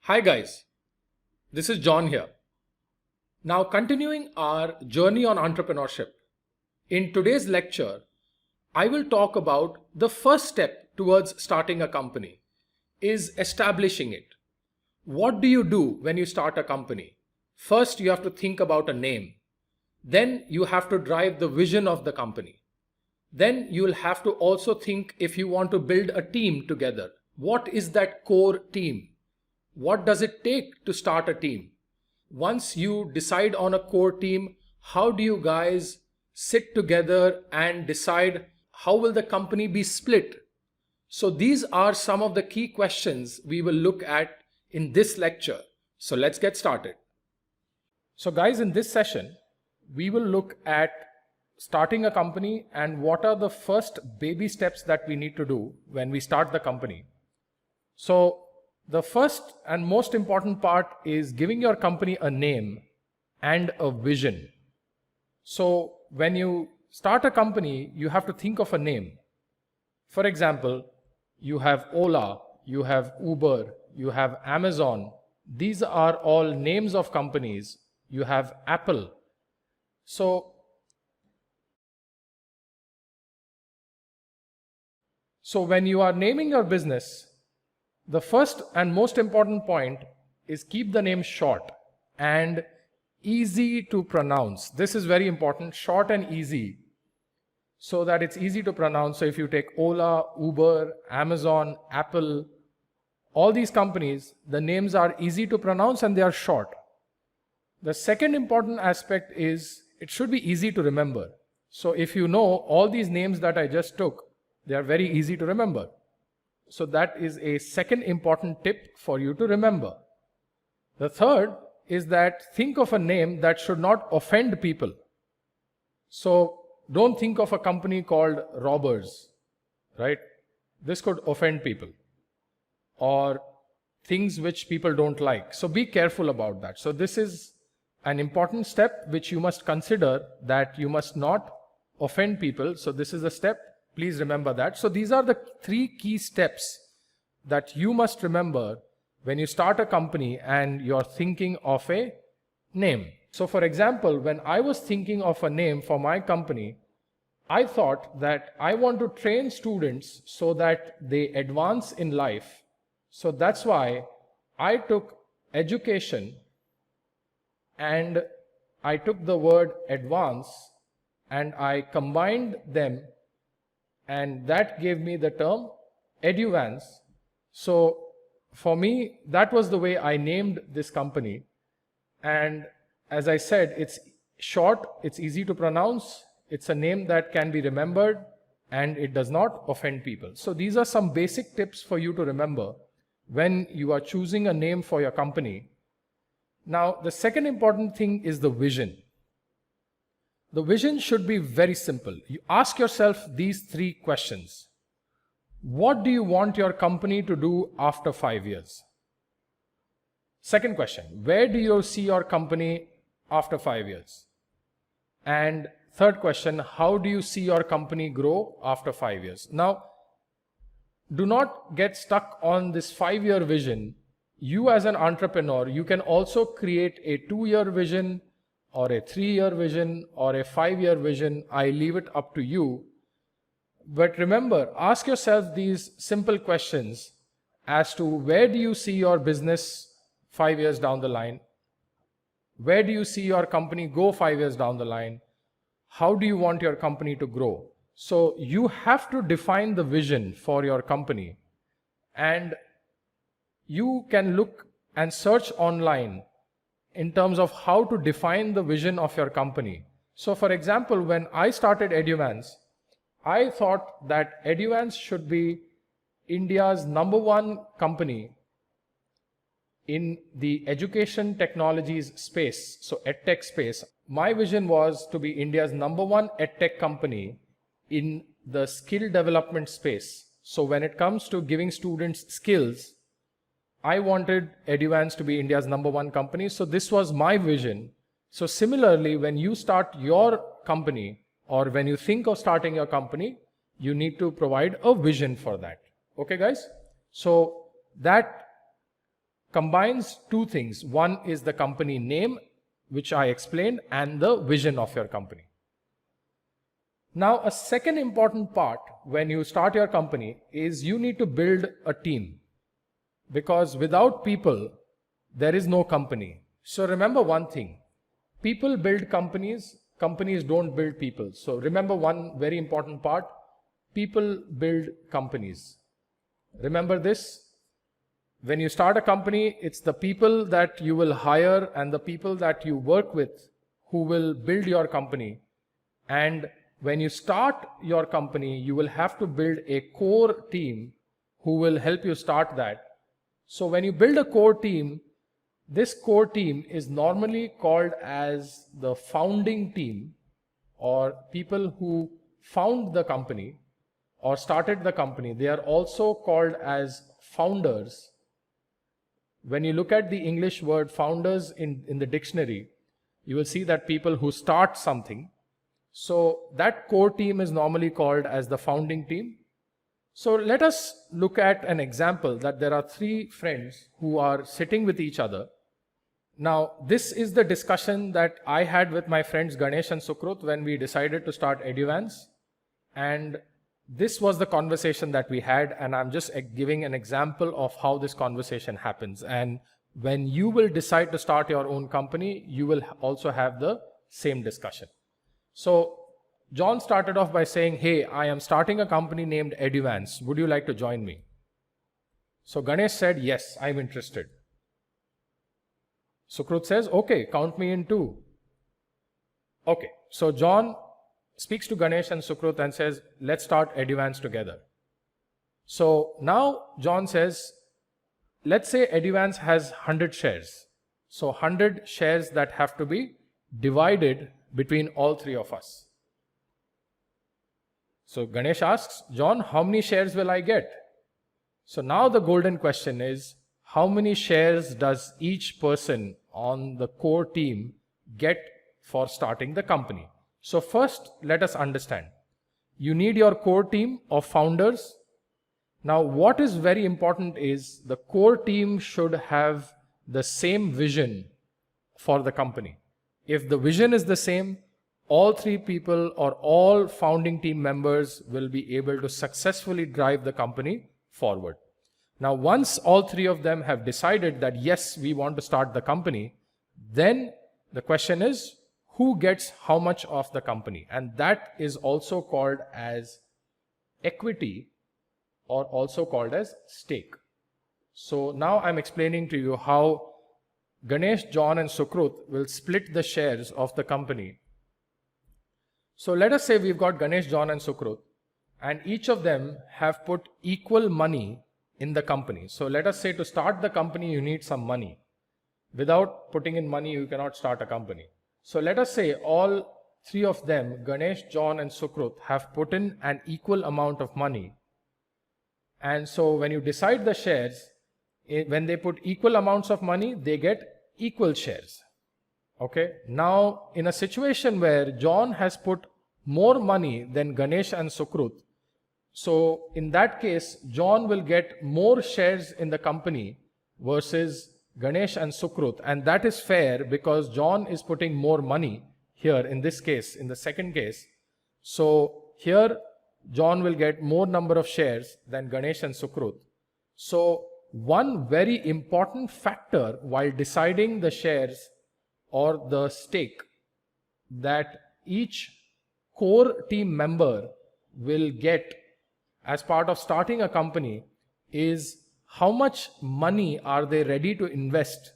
Hi guys, this is John here. Now continuing our journey on entrepreneurship. In today's lecture, I will talk about the first step towards starting a company is establishing it. What do you do when you start a company? First, you have to think about a name. Then you have to drive the vision of the company. Then you will have to also think if you want to build a team together. What is that core team? What does it take to start a team? Once you decide on a core team, how do you guys sit together and decide how will the company be split? So these are some of the key questions we will look at in this lecture. So let's get started. So guys, in this session, we will look at starting a company and what are the first baby steps that we need to do when we start the company. So the first and most important part is giving your company a name and a vision. So when you start a company, you have to think of a name. For example, you have Ola, you have Uber, you have Amazon. These are all names of companies. You have Apple. So when you are naming your business, the first and most important point is keep the name short and easy to pronounce. This is very important, short and easy, so that it's easy to pronounce. So if you take Ola, Uber, Amazon, Apple, all these companies, the names are easy to pronounce and they are short. The second important aspect is it should be easy to remember. So if you know all these names that I just took, they are very easy to remember. So that is a second important tip for you to remember. The third is that think of a name that should not offend people. So don't think of a company called Robbers, right? This could offend people or things which people don't like. So be careful about that. So this is an important step which you must consider, that you must not offend people. So this is a step. Please remember that. So these are the three key steps that you must remember when you start a company and you're thinking of a name. So for example, when I was thinking of a name for my company, I thought that I want to train students so that they advance in life. So that's why I took education and I took the word advance and I combined them, and that gave me the term Eduvance. So for me, that was the way I named this company. And as I said, it's short, it's easy to pronounce, it's a name that can be remembered, and it does not offend people. So these are some basic tips for you to remember when you are choosing a name for your company. Now, the second important thing is the vision. The vision should be very simple. You ask yourself these three questions. What do you want your company to do after 5 years? Second question, where do you see your company after 5 years? And third question, how do you see your company grow after 5 years? Now, do not get stuck on this 5-year vision. You as an entrepreneur, you can also create a 2-year vision or a 3-year vision or a 5-year vision. I leave it up to you. But remember, ask yourself these simple questions as to where do you see your business 5 years down the line? Where do you see your company go 5 years down the line? How do you want your company to grow? So you have to define the vision for your company, and you can look and search online in terms of how to define the vision of your company. So for example, when I started Eduvance, I thought that Eduvance should be India's #1 company in the education technologies space, so edtech space. My vision was to be India's #1 edtech company in the skill development space. So when it comes to giving students skills, I wanted Eduvance to be India's #1 company. So this was my vision. So similarly, when you start your company or when you think of starting your company, you need to provide a vision for that. Okay, guys? So that combines two things. One is the company name, which I explained, and the vision of your company. Now, a second important part when you start your company is you need to build a team, because without people, there is no company. So remember one thing, people build companies, companies don't build people. So remember one very important part, people build companies. Remember this, when you start a company, it's the people that you will hire and the people that you work with who will build your company. And when you start your company, you will have to build a core team who will help you start that. So when you build a core team, this core team is normally called as the founding team, or people who found the company or started the company. They are also called as founders. When you look at the English word founders in the dictionary, you will see that people who start something. So that core team is normally called as the founding team. So let us look at an example that there are three friends who are sitting with each other. Now, this is the discussion that I had with my friends Ganesh and Sukrut when we decided to start Eduvance. And this was the conversation that we had, and I'm just giving an example of how this conversation happens. And when you will decide to start your own company, you will also have the same discussion. So John started off by saying, hey, I am starting a company named Eduvance. Would you like to join me? So Ganesh said, yes, I'm interested. Sukrut says, okay, count me in too. Okay, so John speaks to Ganesh and Sukrut and says, let's start Eduvance together. So now John says, let's say Eduvance has 100 shares. So 100 shares that have to be divided between all three of us. So Ganesh asks, John, how many shares will I get? So now the golden question is, how many shares does each person on the core team get for starting the company? So first, let us understand. You need your core team of founders. Now, what is very important is the core team should have the same vision for the company. If the vision is the same, all three people or all founding team members will be able to successfully drive the company forward. Now, once all three of them have decided that, yes, we want to start the company, then the question is, who gets how much of the company? And that is also called as equity, or also called as stake. So now I'm explaining to you how Ganesh, John and Sukrut will split the shares of the company. So let us say we've got Ganesh, John and Sukrut, and each of them have put equal money in the company. So let us say to start the company, you need some money. Without putting in money, you cannot start a company. So let us say all three of them, Ganesh, John and Sukrut, have put in an equal amount of money. And so when you decide the shares, when they put equal amounts of money, they get equal shares. Okay. Now, in a situation where John has put more money than Ganesh and Sukrut, so in that case, John will get more shares in the company versus Ganesh and Sukrut. And that is fair because John is putting more money here in this case, in the second case. So here, John will get more number of shares than Ganesh and Sukrut. So one very important factor while deciding the shares or the stake that each core team member will get as part of starting a company is how much money are they ready to invest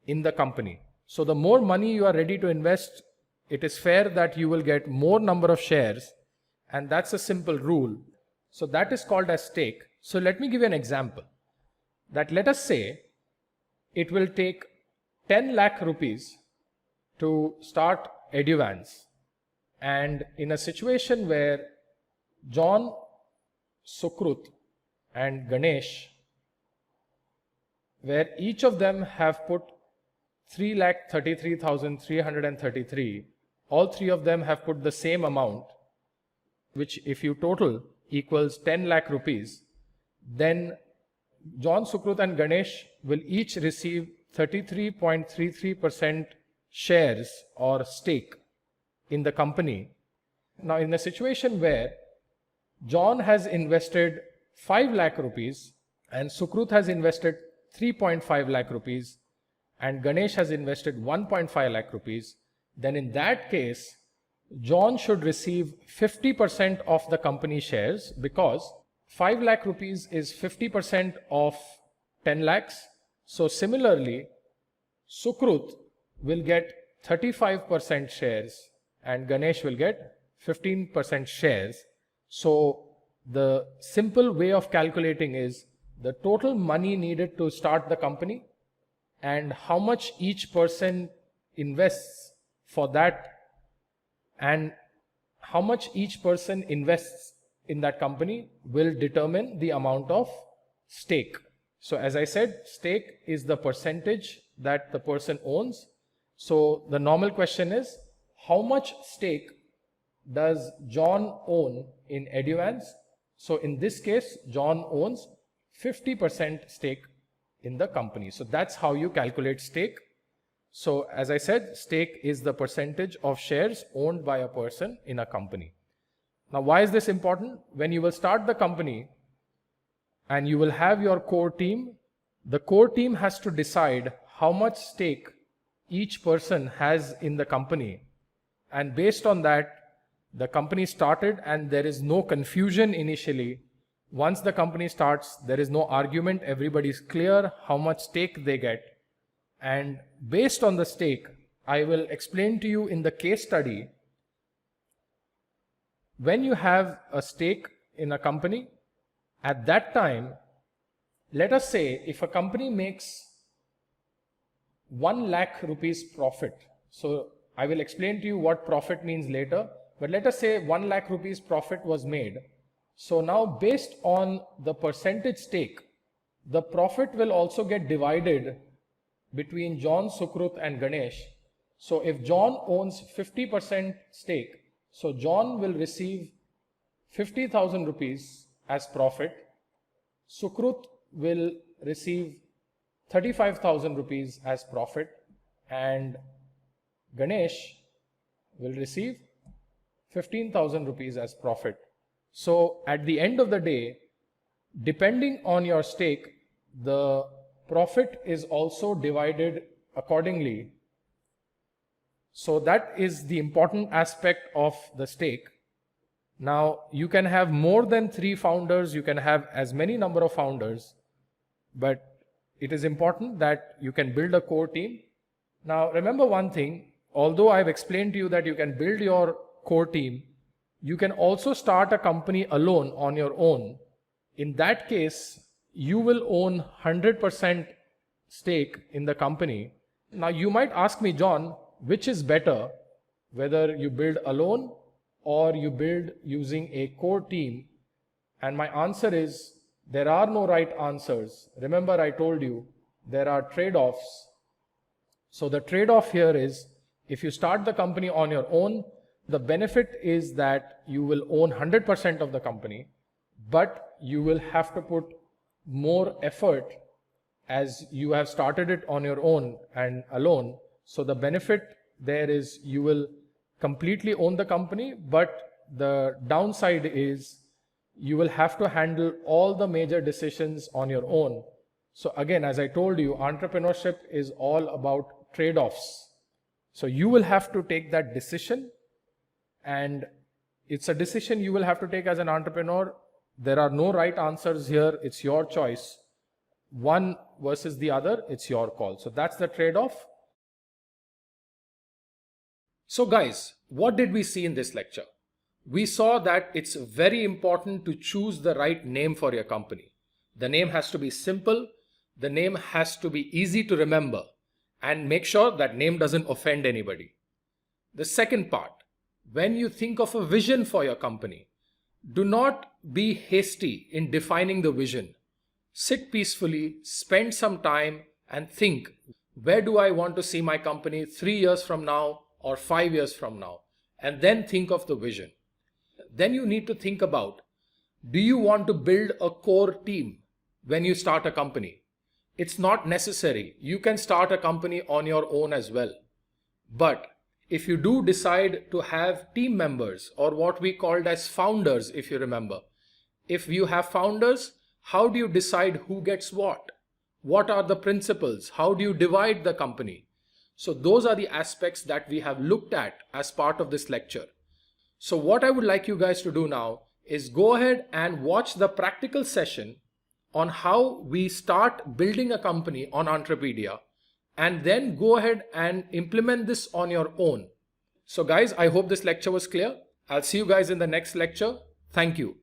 in the company. So the more money you are ready to invest, it is fair that you will get more number of shares, and that's a simple rule. So that is called as stake. So let me give you an example. That let us say it will take 10 lakh rupees to start Eduvance, and in a situation where John, Sukrut and Ganesh, where each of them have put 3,33,333, all three of them have put the same amount, which if you total equals 10 lakh rupees, then John, Sukrut and Ganesh will each receive 33.33% shares or stake in the company. Now, in a situation where John has invested 5 lakh rupees and Sukrut has invested 3.5 lakh rupees and Ganesh has invested 1.5 lakh rupees, then in that case, John should receive 50% of the company shares, because 5 lakh rupees is 50% of 10 lakhs. So similarly, Sukrut will get 35% shares and Ganesh will get 15% shares. So the simple way of calculating is the total money needed to start the company and how much each person invests for that, and how much each person invests in that company will determine the amount of stake. So as I said, stake is the percentage that the person owns. So the normal question is, how much stake does John own in Eduvance? So in this case, John owns 50% stake in the company. So that's how you calculate stake. So as I said, stake is the percentage of shares owned by a person in a company. Now, why is this important? When you will start the company and you will have your core team, the core team has to decide how much stake each person has in the company. And based on that, the company started and there is no confusion initially. Once the company starts, there is no argument. Everybody is clear how much stake they get. And based on the stake, I will explain to you in the case study, when you have a stake in a company, at that time, let us say if a company makes 1 lakh rupees profit. So I will explain to you what profit means later, but let us say 1 lakh rupees profit was made. So now based on the percentage stake, the profit will also get divided between John, Sukrut and Ganesh. So if John owns 50% stake, so John will receive 50,000 rupees as profit. Sukrut will receive 35,000 rupees as profit and Ganesh will receive 15,000 rupees as profit. So at the end of the day, depending on your stake, the profit is also divided accordingly. So that is the important aspect of the stake. Now you can have more than 3 founders, you can have as many number of founders, but it is important that you can build a core team. Now remember one thing, although I've explained to you that you can build your core team, you can also start a company alone on your own. In that case, you will own 100% stake in the company. Now you might ask me, John, which is better, whether you build alone or you build using a core team? And my answer is, there are no right answers. Remember, I told you there are trade-offs. So the trade-off here is, if you start the company on your own, the benefit is that you will own 100% of the company, but you will have to put more effort as you have started it on your own and alone. So the benefit there is you will completely own the company, but the downside is you will have to handle all the major decisions on your own. So again, as I told you, entrepreneurship is all about trade-offs. So you will have to take that decision, and it's a decision you will have to take as an entrepreneur. There are no right answers here. It's your choice. One versus the other, it's your call. So that's the trade-off. So guys, what did we see in this lecture? We saw that it's very important to choose the right name for your company. The name has to be simple. The name has to be easy to remember, and make sure that name doesn't offend anybody. The second part, when you think of a vision for your company, do not be hasty in defining the vision. Sit peacefully, spend some time and think, where do I want to see my company 3 years from now or 5 years from now? And then think of the vision. Then you need to think about, do you want to build a core team? when you start a company. It's not necessary. You can start a company on your own as well. But if you do decide to have team members, or what we called as founders, if you remember, if you have founders, how do you decide who gets what? What are the principles? How do you divide the company? So those are the aspects that we have looked at as part of this lecture. So what I would like you guys to do now is go ahead and watch the practical session on how we start building a company on Entrepedia, and then go ahead and implement this on your own. So guys, I hope this lecture was clear. I'll see you guys in the next lecture. Thank you.